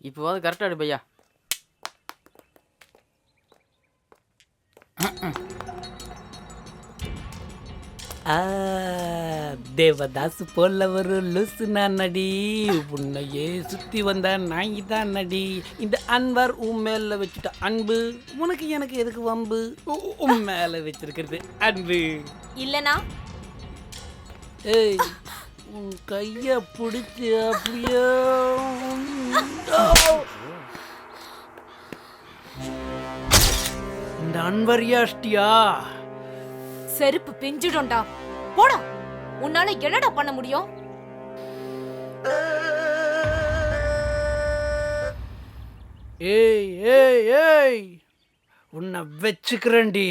இப்போவாது கரெக்டாக அடி பையா. தேவதாசு போல ஒரு லூசு நான் நடி, உன்னையே சுத்தி வந்த நாய் தான் நடி. இந்த அன்வர் உன் மேல வச்சுட்ட அன்பு, உனக்கு எனக்கு எதுக்கு வம்பு? உன் மேல வச்சிருக்கிறது அன்பு இல்லனா ஏய், உன் கைய பிடிச்சு அப்படியே இந்த அன்வர் யாஷ்டியா செருப்பு பிஞ்சிடும்டா. போடா, உன்னால என்னடா பண்ண முடியும்? ஏய் ஏய் ஏய், உன்னை வச்சுக்கிறேன்டி.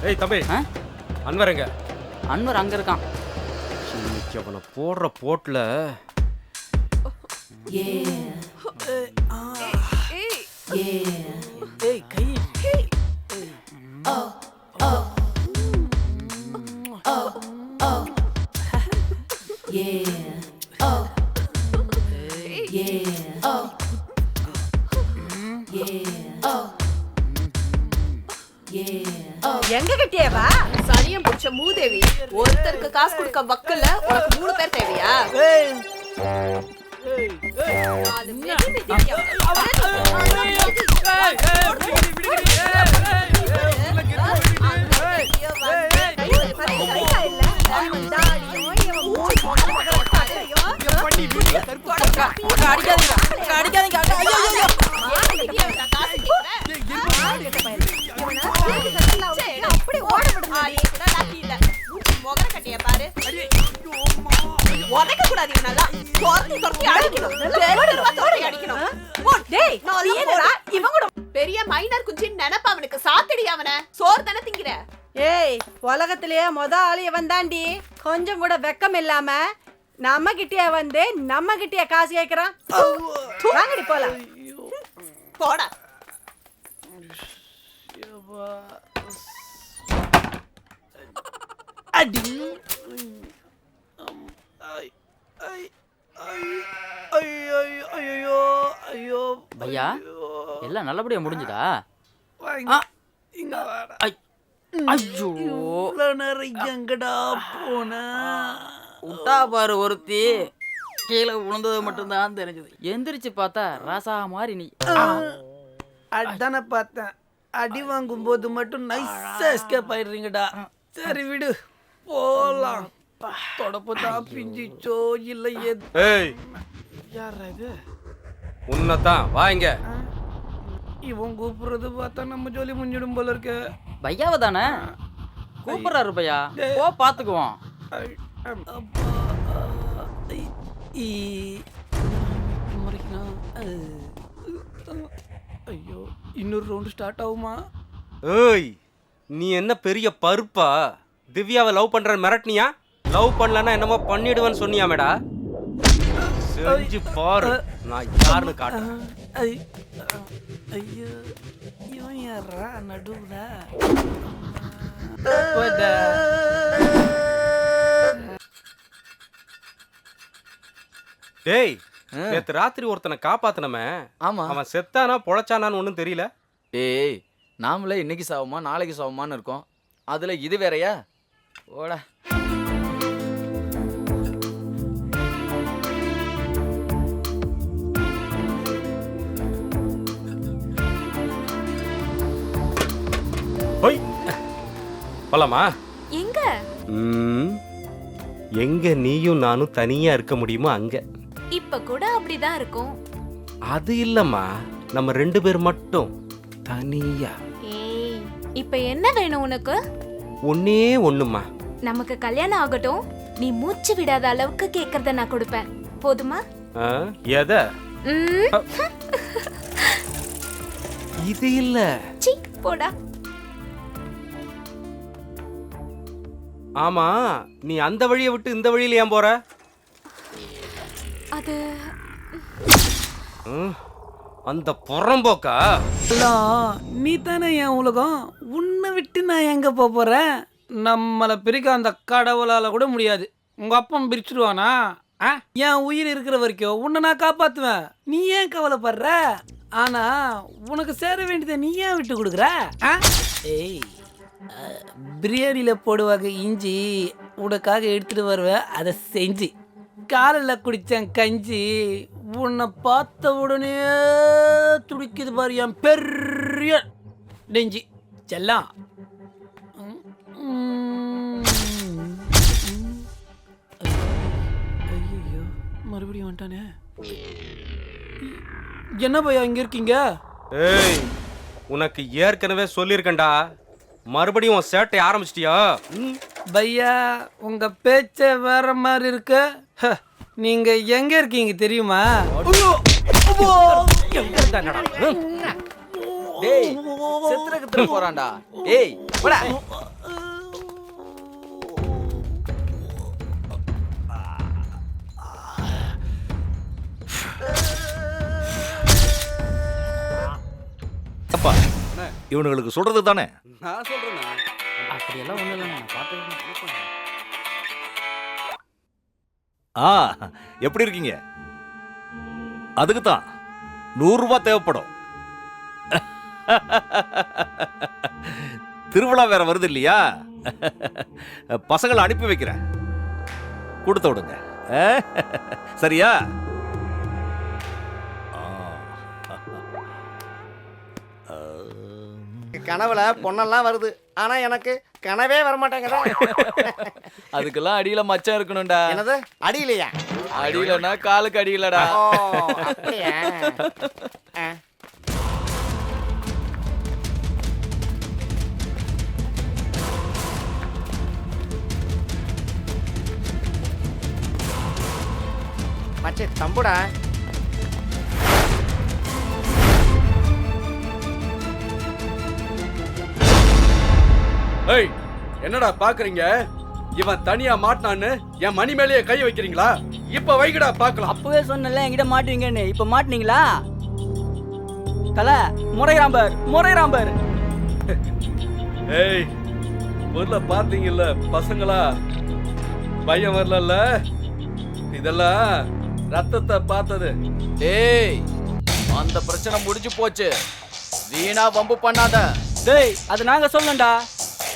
ஏய் தம்பி, அன்வரங்க அன்வர் அங்கே இருக்கான். இன்னைக்கு அவனை போடுற போட்டில் ஏய் கை எங்க கிட்டியவா சனியம் புடிச்ச மூதேவி, ஒருத்தருக்கு காசு கொடுக்க வக்கல, உனக்கு 3 பேர் தேவையா? அது மெதி மெதியா. பெரிய மைனர் குஞ்சி நினைப்ப அவனுக்கு சாத்தடி. அவன சோறு தானே திங்கிற. ஏய், உலகத்திலேயே ஆளு இவன் தாண்டி. கொஞ்சம் கூட வெக்கம் இல்லாம நம்ம கிட்டே வந்து நம்ம கிட்டே காசு கேக்குறான். வாங்கடி போலாம். போடா. அடி ஐயோ ஐயோ பையா, எல்லாம் நல்லபடியாக முடிஞ்சுதா? இங்க வாடா. ஐயோ, எங்கடா போன? விட்டா பாரு ஒருத்தி, கீழே விழுந்தது மட்டும்தான் தெரிஞ்சது. எந்திரிச்சு பார்த்தா ராசா மாதிரி நீ. அதானே பார்த்தேன். அடி வாங்கும் போது மட்டும் நைஸா எஸ்கேப் ஆயிடுறீங்கடா. சரி விடு, போலாம். தொடப்பதான் பிஞ்சிச்சோ இல்லை எது? ஏய் யாரா இது? உன்னதான் வாங்க. இவன் கூப்பிடுறது பார்த்தா நம்ம ஜோலி முடிஞ்சிடும் போல இருக்க. பையாவை தானே கூப்பிட்றாரு பையா, போ பார்த்துக்குவோம். ஐயோ, இன்னொரு ரவுண்டு ஸ்டார்ட் ஆகுமா? ஏய், நீ என்ன பெரிய பருப்பா? திவ்யாவை லவ் பண்ற மிரட்டினியா? லவ் பண்ணலன்னா என்னமோ பண்ணிடுவேன்னு சொன்னியாமேடா. செஞ்சு பாரு, நான் யாருன்னு காட்டுறேன். ஐயோ, இவன் யாரா நடுவுல? டேய், நேத்து ராத்திரி ஒருத்தனை காப்பாத்தினமே, ஆமா. அவன் செத்தானா பொழைச்சானான்னு ஒன்றும் தெரியல. டேய், நாமளே இன்னைக்கு சாவுமா நாளைக்கு சாவுமான்னு இருக்கோம். அதுல இது வேறயா? ஓடா. போய் போலாமா? எங்க? எங்க நீயும் நானும் தனியா இருக்க முடியுமோ அங்க. இப்ப கூட அப்படிதான் இருக்கும். அது இல்லம்மா, நம்ம 2 பேர் மட்டும் தனியா. ஏய், இப்ப என்ன வேணும் உனக்கு? ஒன்னே ஒண்ணுமா. நமக்கு கல்யாணம் ஆகட்டும், நீ மூச்சு விடாத அளவுக்கு கேக்குறத நான் கொடுப்பேன். போதுமா? எத? இது இல்ல. சீ, போடா. ஆமா, நீ அந்த வழியை விட்டு இந்த வழியில ஏன் போற? அது அந்த புறம்போக்கா? நீ தானே என் உலகம். உன்னை விட்டு நான் எங்க போறேன்? நம்மளை பிரிக்க அந்த கடவுளால் கூட முடியாது. உங்கள் அப்பன் பிரிச்சுடுவானா? என் உயிர் இருக்கிற வரைக்கும் உன்னை நான் காப்பாற்றுவேன். நீ ஏன் கவலைப்படுற? ஆனால் உனக்கு சேர வேண்டியதை நீ ஏன் விட்டு கொடுக்குற? ஏய், பிரியாணியில் போடுவாங்க இஞ்சி, உனக்காக எடுத்துகிட்டு வருவேன். அதை செஞ்சு காலையில் குடித்தேன் கஞ்சி, உன்னை பார்த்த உடனே துடிக்குது பாரு என் பெரிய நெஞ்சி. செல்லாம். ஐயோ, மறுபடியும் வந்துட்டானே. என்ன பையா இங்க இருக்கீங்க? ஏய், உனக்கு ஏற்கனவே சொல்லியிருக்கேன்டா, மறுபடியும் உன் சேட்டை ஆரம்பிச்சிட்டியா? பையா, உங்க பேச்ச வேற மாதிரி இருக்கு. நீங்க எங்க இருக்கீங்க தெரியுமா? டேய் செத்துறக்கு போறான்டா. ஏய் போடா. அப்பா, இவனுங்களுக்கு சொல்றது தானே? நான் சொல்றேண்ணா. அப்படியெல்லாம் ஒன்றும் இல்லை, நான் பார்த்து. எப்படி இருக்கீங்க? அதுக்கு தான் 100 ரூபாய் தேவைப்படும். திருவிழா வேற வருது இல்லையா? பசங்களை அனுப்பி வைக்கிறேன், கொடுத்து விடுங்க. சரியா? கனவுல பொண்ணெல்லாம் வருது, ஆனா எனக்கு கனவே வர மாட்டேங்குதா? அதுக்கெல்லாம் அடியில மச்சான் இருக்கணும்டா. என்னது அடியிலையா? அடியிலனா காலுக்கு அடியிலடா. ஓ அப்படியா? மச்சி தம்புடா. ஏய், என்னடா பாக்குறீங்க? இவன் தனியா மாட்டான்னு என் மணி மேலேயே கை வைக்கிறீங்களா? இப்ப வைக்கடா பாக்கலாம். அப்பவே சொன்னல என்கிட்ட மாட்டுவீங்கன்னு, இப்ப மாட்டுனீங்களா? தல முறைராம்பர். ஏய், பொருளை பாத்தீங்கல்ல பசங்களா? பையன் வரல, இதெல்லாம் ரத்தத்தை பார்த்தது. டேய், அந்த பிரச்சனை முடிஞ்சு போச்சு. வீணா வம்பு பண்ணாத. டேய், அது நாங்க சொல்லணும்டா.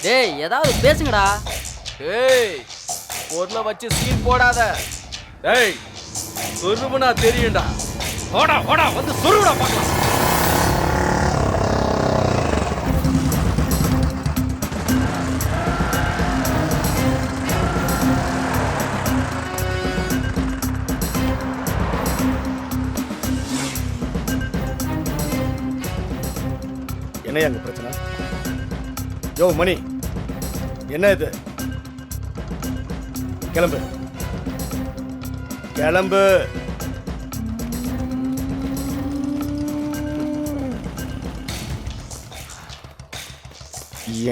டேய், ஏதாவது பேசுங்கடா. டேய், பொருளை வச்சு சீன் போடாத. ஏய், சொருவுனா தெரியும்டா. ஓடா ஓடா, வந்து சொருவுடா பார்க்கலாம். என்னையா அங்க பிரச்சனை? யோ மணி, என்ன இது? கிளம்பு கிளம்பு.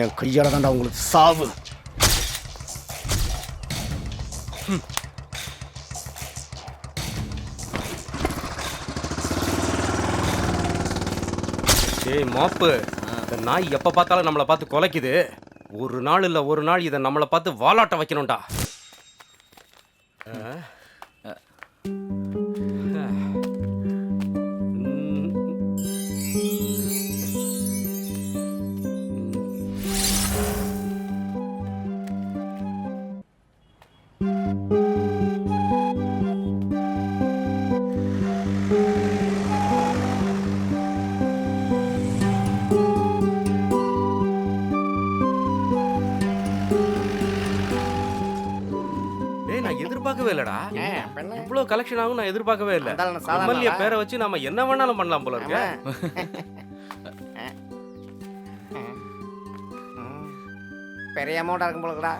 என் கையால தான்டா உங்களுக்கு சாவு. ஏய் மாப்பு, இந்த நாய் எப்ப பார்த்தாலும் நம்மளை பார்த்து குலைக்குது. ஒரு நாள் இல்ல ஒரு நாள் இதை நம்மளை பார்த்து வாலாட்ட வைக்கணும்டா. எதிர்பார்க்கவே இல்லடா, இவ்வளவு கலெக்ஷன் ஆகும் நான் எதிர்பார்க்கவே இல்ல. எம்எல்ஏ பேரை வச்சு நாம என்ன வேணாலும் பண்ணலாம் போல இருக்கு. பெரிய அமௌண்டா இருக்கும் போலடா.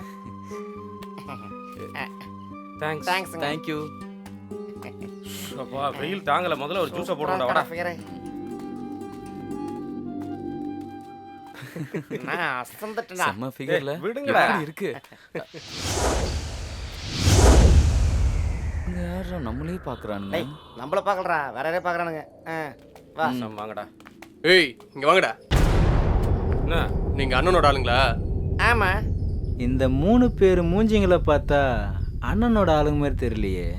தேங்க்ஸ். Thank you. அப்பா வெயில் தாங்கல, முதல்ல ஒரு ஜூஸை போடுறா. வாடா. நான் அசந்துட்டேனா? செம்ம ஃபிகர்ல விடுங்கடா. இருக்கு. யாரா நம்மளே பாக்குறானே? நம்மள பாக்கலடா, வேற யாரே பாக்குறானுங்க. வா வாங்கடா. ஏய், இங்க வாங்கடா. என்ன நீங்க அண்ணனோட ஆளுங்களா? ஆமா. இந்த 3 பேர் மூஞ்சிங்களை பார்த்தா அண்ணனோட ஆளுங்க மாதிரி தெரியலையே.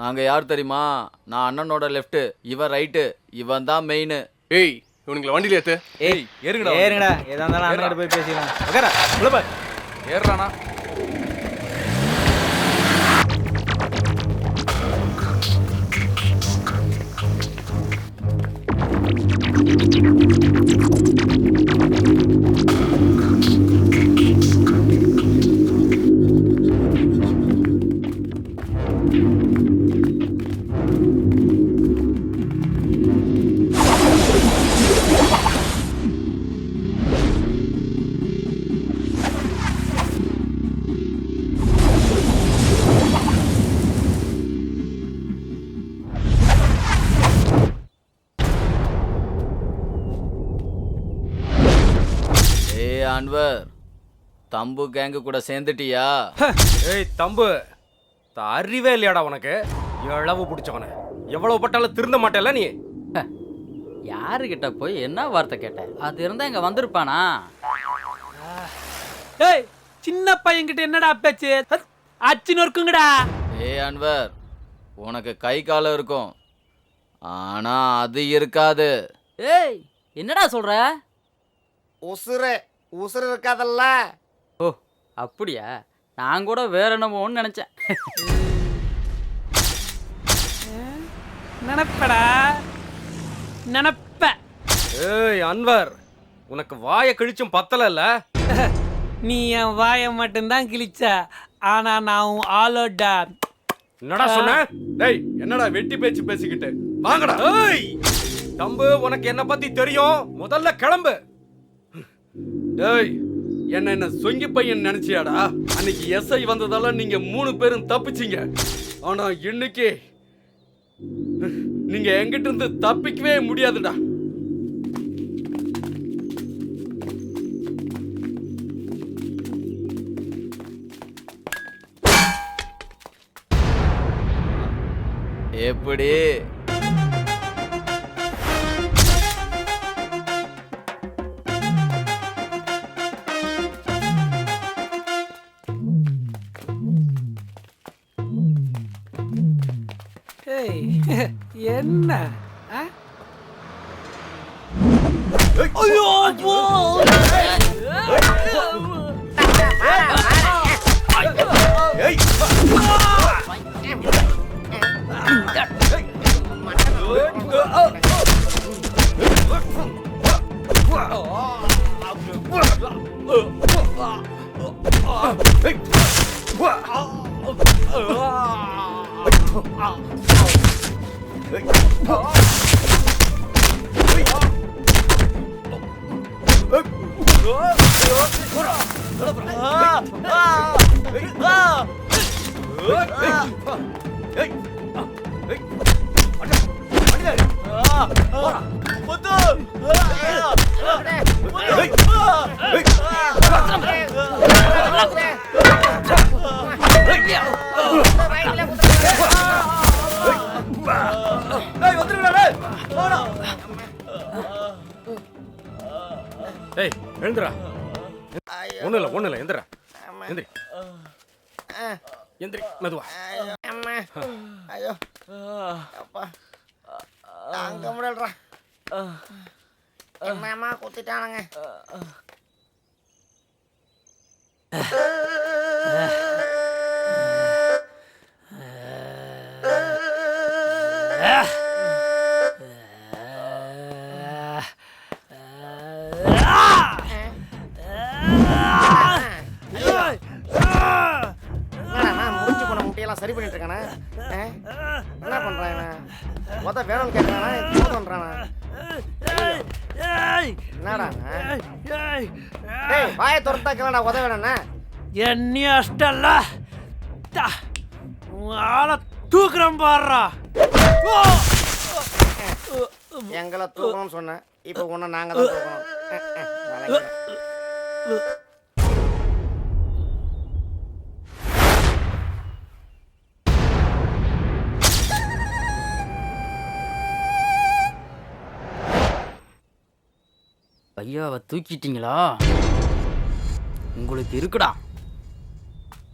நாங்க யார் தெரியுமா? நான் அண்ணனோட லெஃப்ட், இவன் ரைட்டு, இவன் தான் மெயின். ஏய் இவனுங்களை வண்டியில ஏத்து. ஏய் ஏறுங்கடா, ஏதா இருந்தாலும் அண்ணன் போய் பேசிக்கலாம். உட்காரா, உள்ள போ. ஏறானா? அன்வர், தம்பு கேங்கு கூட சேர்ந்துட்டியா? ஏய் தம்பு, அறிவே இல்லையாடா உனக்கு? எவ்வளவு பிடிச்சவன, எவ்வளவு பட்டாலும் திருந்த மாட்டேல நீ. யாருக்கிட்ட போய் என்ன வார்த்தை கேட்ட? அது இருந்தா இங்க வந்திருப்பானா? ஏய் சின்ன பையன்கிட்ட என்னடா பேச்சு? அச்சின்னு இருக்குங்கடா. ஏய் அன்வர், உனக்கு கை காலம் இருக்கும், ஆனா அது இருக்காது. ஏய் என்னடா சொல்ற? உசுறு இருக்காதல்ல. ஓ அப்படியா? நான் கூட வேற என்னமோன்னு நினைச்சேன். நினைப்படா, நினைப்ப. ஏய் அன்வர், உனக்கு வாயை கிழிச்சும் பத்தல. நீ என் வாயை மட்டும்தான் கிழிச்ச, ஆனா நான் உன் ஆளோடா. என்னடா சொன்ன? டேய் என்னடா வெட்டி பேச்சு பேசிக்கிட்டு வாங்கடா. ஏய் தம்பு, உனக்கு என்ன பத்தி தெரியும், முதல்ல கிளம்பு. டேய் என்ன சொங்கி பையன் நினைச்சியாடா? அன்னைக்கு எஸ்ஐ வந்ததால நீங்க 3 பேரும் தப்பிச்சீங்க. ஆனா இன்னைக்கு நீங்க எங்கிட்ட இருந்து தப்பிக்கவே முடியாதுடா. எப்படி? என்ன? ஐயோ போ. ஏய் எழுந்துடா. ஒண்ணு இல்ல எந்திரா. எந்திரி எந்திரி மெதுவா. ஐயோ அப்பா தாங்க முடியலடா. என்னம்மா குத்திட்டானுங்க. முடிச்சு போன முட்டையெல்லாம் சரி பண்ணிட்டு இருக்கானே. என்ன பண்றான்? மொத்த வேணும்னு கேட்கறானா பண்றானா? என்னடா வாயை துறந்தா கேளடா உத வேணும்னா. என்னைய அஷ்டல்ல ஆளை தூக்குறேன் பாடுறா. எங்களை தூக்கணும்னு சொன்னேன், இப்போ உன்னை நாங்க தான் தூக்கணும். ஐயாவை தூக்கிட்டீங்களா? உங்களுக்கு இருக்குடா.